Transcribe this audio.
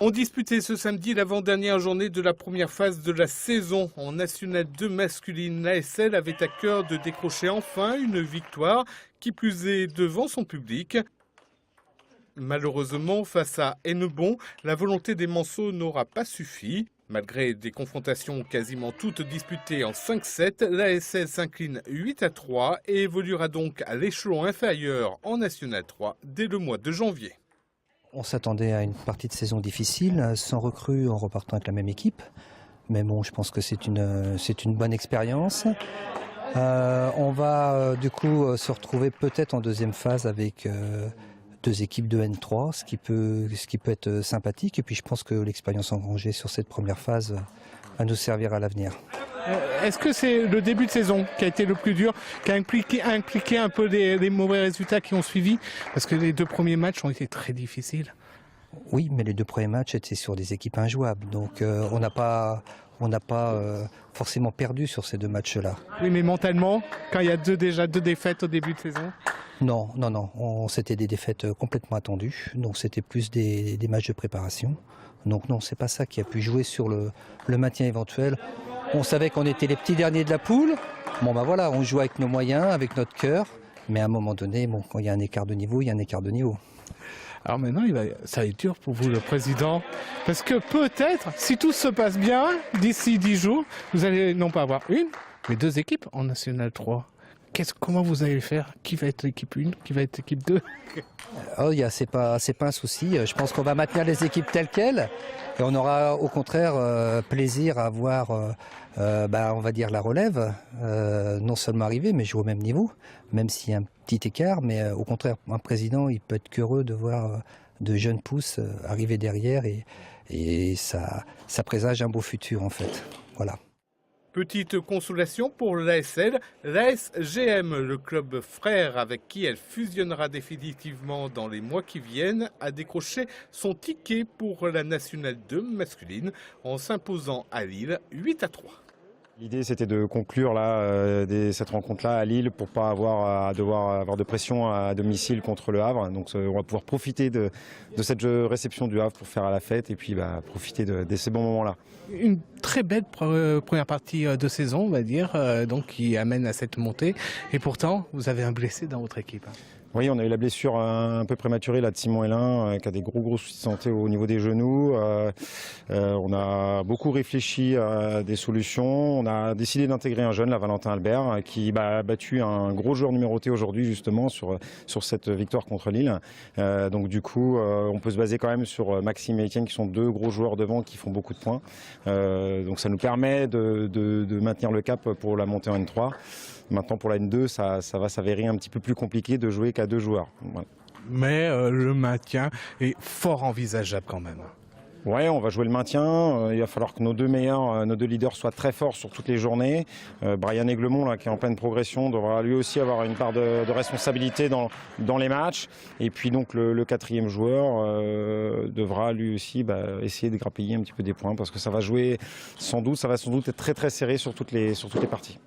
On disputait ce samedi l'avant-dernière journée de la première phase de la saison. En National 2 masculine, l'ASL avait à cœur de décrocher enfin une victoire, qui plus est devant son public. Malheureusement, face à Hennebont, la volonté des Manceaux n'aura pas suffi. Malgré des confrontations quasiment toutes disputées en 5-7, l'ASL s'incline 8-3 et évoluera donc à l'échelon inférieur en National 3 dès le mois de janvier. On s'attendait à une partie de saison difficile, sans recrues en repartant avec la même équipe. Mais bon, je pense que c'est une bonne expérience. On va du coup se retrouver peut-être en deuxième phase avec deux équipes de N3, ce qui peut être sympathique. Et puis je pense que l'expérience engrangée sur cette première phase va nous servir à l'avenir. Est-ce que c'est le début de saison qui a été le plus dur, qui a impliqué un peu les mauvais résultats qui ont suivi? Parce que les deux premiers matchs ont été très difficiles. Oui, mais les deux premiers matchs étaient sur des équipes injouables. Donc on n'a pas forcément perdu sur ces deux matchs-là. Oui, mais mentalement, quand il y a déjà deux défaites au début de saison? Non. C'était des défaites complètement attendues. Donc c'était plus des matchs de préparation. Donc non, c'est pas ça qui a pu jouer sur le maintien éventuel. On savait qu'on était les petits derniers de la poule. Bon ben voilà, on joue avec nos moyens, avec notre cœur. Mais à un moment donné, bon, quand il y a un écart de niveau, il y a un écart de niveau. Alors maintenant, ça va être dur pour vous, le président. Parce que peut-être, si tout se passe bien, d'ici 10 jours, vous allez non pas avoir une, mais deux équipes en National 3. Comment vous allez faire? Qui va être l'équipe 1? Qui va être l'équipe 2? Oh, c'est pas un souci. Je pense qu'on va maintenir les équipes telles quelles. Et on aura au contraire plaisir à voir, on va dire, la relève. Non seulement arriver, mais jouer au même niveau. Même s'il y a un petit écart. Mais au contraire, un président, il peut être qu'heureux de voir de jeunes pousses arriver derrière. Et ça présage un beau futur, en fait. Voilà. Petite consolation pour l'ASL, l'ASGM, le club frère avec qui elle fusionnera définitivement dans les mois qui viennent, a décroché son ticket pour la National 2 masculine en s'imposant à Lille 8-3. L'idée, c'était de conclure cette rencontre-là à Lille pour pas devoir avoir de pression à domicile contre le Havre. Donc on va pouvoir profiter de cette réception du Havre pour faire la fête et puis profiter de ces bons moments-là. Une très belle première partie de saison, on va dire, donc qui amène à cette montée. Et pourtant, vous avez un blessé dans votre équipe. Oui, on a eu la blessure un peu prématurée là, de Simon Hélin, qui a des gros soucis de santé au niveau des genoux. On a beaucoup réfléchi à des solutions. On a décidé d'intégrer un jeune, Valentin Albert, qui a battu un gros joueur numéroté aujourd'hui justement sur cette victoire contre Lille. Donc du coup, on peut se baser quand même sur Maxime et Etienne, qui sont deux gros joueurs devant qui font beaucoup de points. Donc ça nous permet de maintenir le cap pour la montée en N3. Maintenant, pour la N2, ça va s'avérer un petit peu plus compliqué de jouer qu'à deux joueurs. Ouais. Mais le maintien est fort envisageable quand même. Ouais, on va jouer le maintien. Il va falloir que nos deux leaders soient très forts sur toutes les journées. Brian Aiglemont, là, qui est en pleine progression, devra lui aussi avoir une part de responsabilité dans les matchs. Et puis donc le quatrième joueur devra lui aussi essayer de grappiller un petit peu des points, parce que ça va sans doute être très très serré sur toutes les parties.